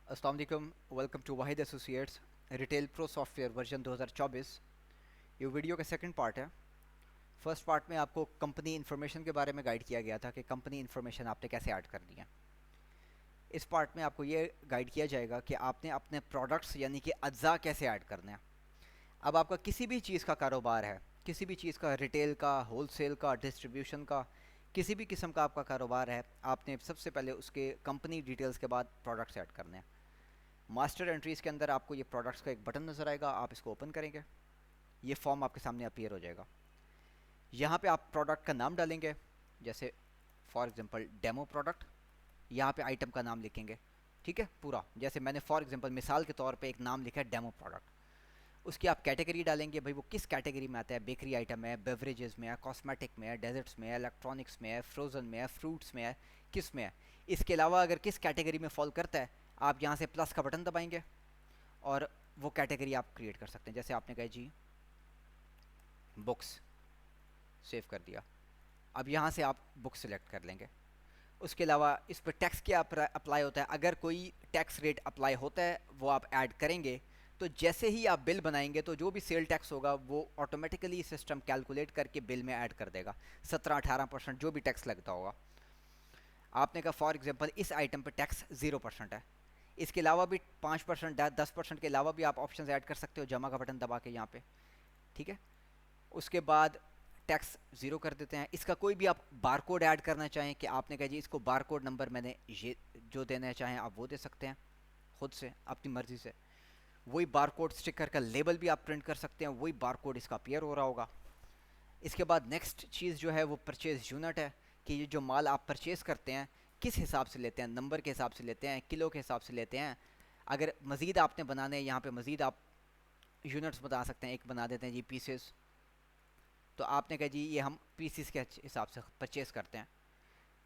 अस्सलाम वालेकुम, welcome to Wahid associates retail pro software version 2024। ये वीडियो का सेकंड पार्ट है। फर्स्ट पार्ट में आपको कंपनी इन्फॉर्मेशन के बारे में गाइड किया गया था कि कंपनी इन्फॉर्मेशन आपने कैसे ऐड करनी है। इस पार्ट में आपको ये गाइड किया जाएगा कि आपने अपने प्रोडक्ट्स यानी कि अज्जा कैसे ऐड करने हैं। अब आपका किसी भी चीज़ का कारोबार है, किसी भी चीज़ का, रिटेल का, होलसेल का, डिस्ट्रीब्यूशन का, किसी भी किस्म का आपका कारोबार है, आपने सबसे पहले उसके कंपनी डिटेल्स के बाद प्रोडक्ट्स ऐड करने हैं। मास्टर एंट्रीज़ के अंदर आपको ये प्रोडक्ट्स का एक बटन नज़र आएगा, आप इसको ओपन करेंगे, ये फॉर्म आपके सामने अपीयर हो जाएगा। यहाँ पे आप प्रोडक्ट का नाम डालेंगे, जैसे फॉर एग्जांपल डेमो प्रोडक्ट। यहाँ पे आइटम का नाम लिखेंगे, ठीक है, पूरा। जैसे मैंने फॉर एग्जांपल मिसाल के तौर पे एक नाम लिखा है डेमो प्रोडक्ट। उसकी आप कैटेगरी डालेंगे, भाई वो किस कैटेगरी में आता है, बेकरी आइटम है, बेवरेजेस में है, कॉस्मेटिक में है, डेजर्ट्स में है, इलेक्ट्रॉनिक्स में है, फ्रोज़न में है, फ्रूट्स में है, किस में है। इसके अलावा अगर किस कैटेगरी में फॉल करता है, आप यहाँ से प्लस का बटन दबाएंगे और वो कैटेगरी आप क्रिएट कर सकते हैं। जैसे आपने कहा जी बुक्स, सेव कर दिया। अब यहाँ से आप बुक्स सेलेक्ट कर लेंगे। उसके अलावा इस पर टैक्स क्या अप्लाई होता है, अगर कोई टैक्स रेट अप्लाई होता है वो आप ऐड करेंगे। तो जैसे ही आप बिल बनाएंगे तो जो भी सेल टैक्स होगा वो ऑटोमेटिकली सिस्टम कैलकुलेट करके बिल में ऐड कर देगा। 17-18% जो भी टैक्स लगता होगा। आपने कहा फॉर एग्जांपल इस आइटम पर टैक्स 0% है। इसके अलावा भी 5%, 10% के अलावा भी आप ऑप्शन ऐड कर सकते हो जमा का बटन दबा के यहाँ पे, ठीक है। उसके बाद टैक्स 0 कर देते हैं। इसका कोई भी आप बार कोड ऐड करना चाहें कि आपने कहा जी इसको बार कोड नंबर मैंने ये जो देना चाहें आप वो दे सकते हैं खुद से अपनी मर्ज़ी से। वही बार कोड स्टिकर का लेबल भी आप प्रिंट कर सकते हैं, वही बार कोड इसका अपीयर हो रहा होगा। इसके बाद नेक्स्ट चीज़ जो है वो परचेज यूनिट है, कि ये जो माल आप परचेज़ करते हैं किस हिसाब से लेते हैं, नंबर के हिसाब से लेते हैं, किलो के हिसाब से लेते हैं। अगर मज़ीद आपने बनाने हैं, यहाँ पे मज़ीद आप यूनिट्स बता सकते हैं। एक बना देते हैं जी पीसेस, तो आपने कहा जी ये हम पीसीस के हिसाब से परचेज़ करते हैं।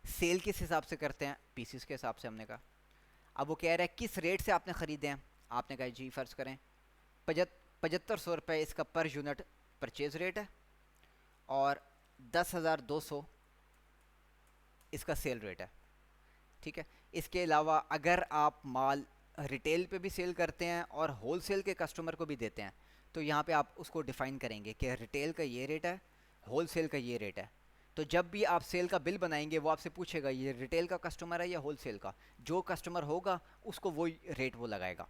सेल किस हिसाब से करते हैं, पीसीस के हिसाब से हमने कहा। अब वो कह रहा है किस रेट से आपने ख़रीदे हैं, आपने कहा जी फ़र्ज़ करें 7500 रुपये इसका पर यूनिट परचेज़ रेट है और 10,200 इसका सेल रेट है, ठीक है। इसके अलावा अगर आप माल रिटेल पे भी सेल करते हैं और होलसेल के कस्टमर को भी देते हैं तो यहाँ पे आप उसको डिफ़ाइन करेंगे कि रिटेल का ये रेट है, होलसेल का ये रेट है। तो जब भी आप सेल का बिल बनाएंगे वो आपसे पूछेगा ये रिटेल का कस्टमर है या होलसेल का। जो कस्टमर होगा उसको वही रेट वो लगाएगा।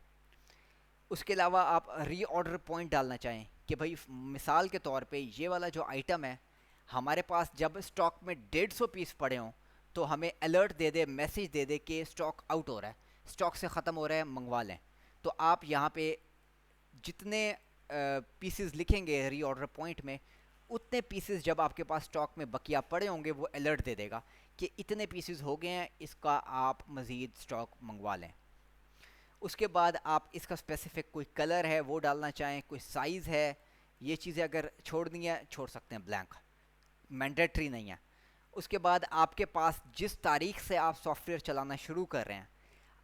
उसके अलावा आप रीऑर्डर पॉइंट डालना चाहें कि भाई मिसाल के तौर पे ये वाला जो आइटम है हमारे पास जब स्टॉक में 150 पीस पड़े हों तो हमें अलर्ट दे दे, मैसेज दे दे कि स्टॉक आउट हो रहा है, स्टॉक से ख़त्म हो रहा है, मंगवा लें। तो आप यहाँ पे जितने पीसेस लिखेंगे रीऑर्डर पॉइंट में, उतने पीसेस जब आपके पास स्टॉक में बकिया पड़े होंगे वो अलर्ट दे देगा कि इतने पीसेस हो गए हैं, इसका आप मज़ीद स्टॉक मंगवा लें। उसके बाद आप इसका स्पेसिफिक कोई कलर है वो डालना चाहें, कोई साइज़ है, ये चीज़ें अगर छोड़नी है छोड़ सकते हैं, ब्लैंक, मैंडेटरी नहीं है। उसके बाद आपके पास जिस तारीख से आप सॉफ्टवेयर चलाना शुरू कर रहे हैं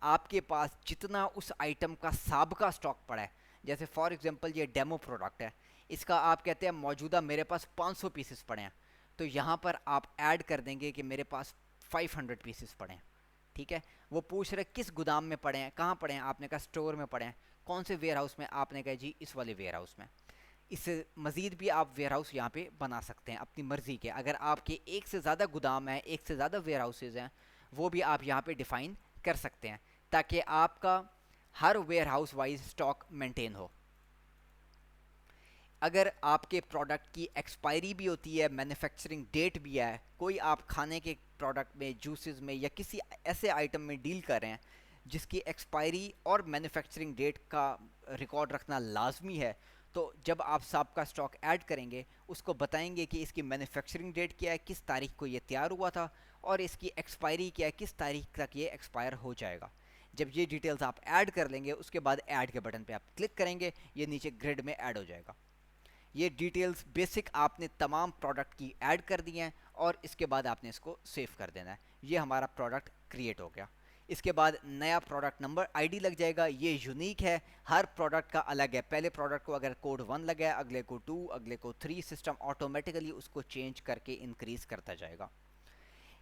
आपके पास जितना उस आइटम का साबका स्टॉक पड़ा है, जैसे फॉर एग्जांपल ये डेमो प्रोडक्ट है, इसका आप कहते हैं मौजूदा मेरे पास 500 पीसेस पड़े हैं, तो यहाँ पर आप ऐड कर देंगे कि मेरे पास 500 पीसेस पड़े हैं, ठीक है। वो पूछ रहे किस गोदाम में पड़े हैं, कहाँ पड़े हैं, आपने कहा स्टोर में पड़े हैं, कौन से वेयर हाउस में, आपने कहा जी इस वाले वेयर हाउस में। इससे मज़ीद भी आप वेयर हाउस यहाँ पे बना सकते हैं अपनी मर्ज़ी के। अगर आपके एक से ज़्यादा गोदाम है, एक से ज़्यादा वेयर हाउसेज हैं, वो भी आप यहाँ पे डिफ़ाइन कर सकते हैं ताकि आपका हर warehouse wise stock maintain हो। अगर आपके प्रोडक्ट की एक्सपायरी भी होती है, मैन्युफैक्चरिंग डेट भी है, कोई आप खाने के प्रोडक्ट में, जूसेस में या किसी ऐसे आइटम में डील कर रहे हैं जिसकी एक्सपायरी और मैन्युफैक्चरिंग डेट का रिकॉर्ड रखना लाजमी है, तो जब आप सबका स्टॉक ऐड करेंगे उसको बताएंगे कि इसकी मैन्युफैक्चरिंग डेट क्या है, किस तारीख को ये तैयार हुआ था, और इसकी एक्सपायरी क्या है, किस तारीख तक ये एक्सपायर हो जाएगा। जब ये डिटेल्स आप ऐड कर लेंगे उसके बाद ऐड के बटन पे आप क्लिक करेंगे, ये नीचे ग्रिड में ऐड हो जाएगा। ये डिटेल्स बेसिक आपने तमाम प्रोडक्ट की ऐड कर दी हैं और इसके बाद आपने इसको सेव कर देना है। ये हमारा प्रोडक्ट क्रिएट हो गया। इसके बाद नया प्रोडक्ट नंबर आईडी लग जाएगा, ये यूनिक है, हर प्रोडक्ट का अलग है। पहले प्रोडक्ट को अगर कोड 1 लगा है, अगले को 2, अगले को 3, सिस्टम ऑटोमेटिकली उसको चेंज करके इंक्रीज़ करता जाएगा।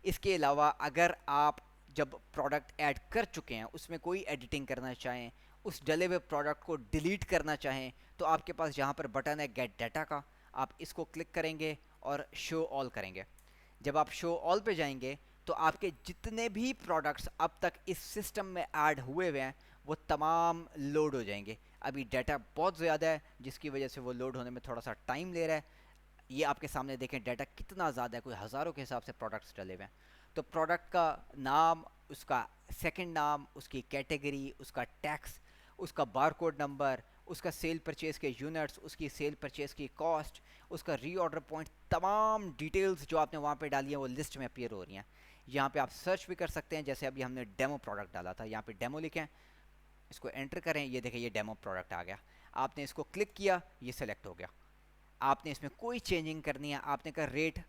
इसके अलावा अगर आप जब प्रोडक्ट ऐड कर चुके हैं उसमें कोई एडिटिंग करना चाहें, उस डले हुए प्रोडक्ट को डिलीट करना चाहें, तो आपके पास यहाँ पर बटन है गेट डाटा का, आप इसको क्लिक करेंगे और शो ऑल करेंगे। जब आप शो ऑल पे जाएंगे तो आपके जितने भी प्रोडक्ट्स अब तक इस सिस्टम में ऐड हुए हुए हैं वो तमाम लोड हो जाएंगे। अभी डाटा बहुत ज़्यादा है जिसकी वजह से वो लोड होने में थोड़ा सा टाइम ले रहा है। ये आपके सामने देखें डाटा कितना ज़्यादा है, कोई हज़ारों के हिसाब से प्रोडक्ट्स डले हुए हैं। तो प्रोडक्ट का नाम, उसका सेकंड नाम, उसकी कैटेगरी, उसका टैक्स, उसका बारकोड नंबर, उसका सेल परचेज़ के यूनिट्स, उसकी सेल परचेज़ की कॉस्ट, उसका रीऑर्डर पॉइंट, तमाम डिटेल्स जो आपने वहाँ पे डाली हैं वो लिस्ट में अपीयर हो रही हैं। यहाँ पे आप सर्च भी कर सकते हैं, जैसे अभी हमने डेमो प्रोडक्ट डाला था, यहाँ पे डेमो लिखें, इसको एंटर करें, ये देखें ये डेमो प्रोडक्ट आ गया। आपने इसको क्लिक किया, ये सेलेक्ट हो गया। आपने इसमें कोई चेंजिंग करनी है, आपने का रेट,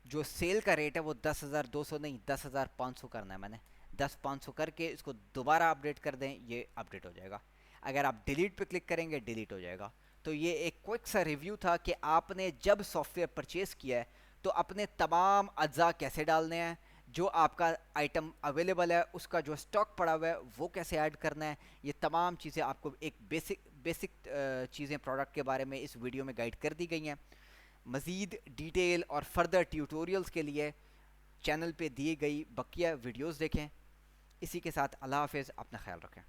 जो सेल का रेट है वो 10,200 नहीं 10,500 करना है। मैंने 10,500 करके इसको दोबारा अपडेट कर दें, ये अपडेट हो जाएगा। अगर आप डिलीट पे क्लिक करेंगे डिलीट हो जाएगा। तो ये एक क्विक सा रिव्यू था कि आपने जब सॉफ्टवेयर परचेज़ किया है तो अपने तमाम अज्जा कैसे डालने हैं, जो आपका आइटम अवेलेबल है उसका जो स्टॉक पड़ा हुआ है वो कैसे ऐड करना है। ये तमाम चीज़ें आपको एक बेसिक चीज़ें प्रोडक्ट के बारे में इस वीडियो में गाइड कर दी गई हैं। मज़ीद डिटेल और फर्दर ट्यूटोरियल्स के लिए चैनल पे दिए गई बकिया वीडियोस देखें। इसी के साथ अल्लाह हाफ़िज़, अपना ख्याल रखें।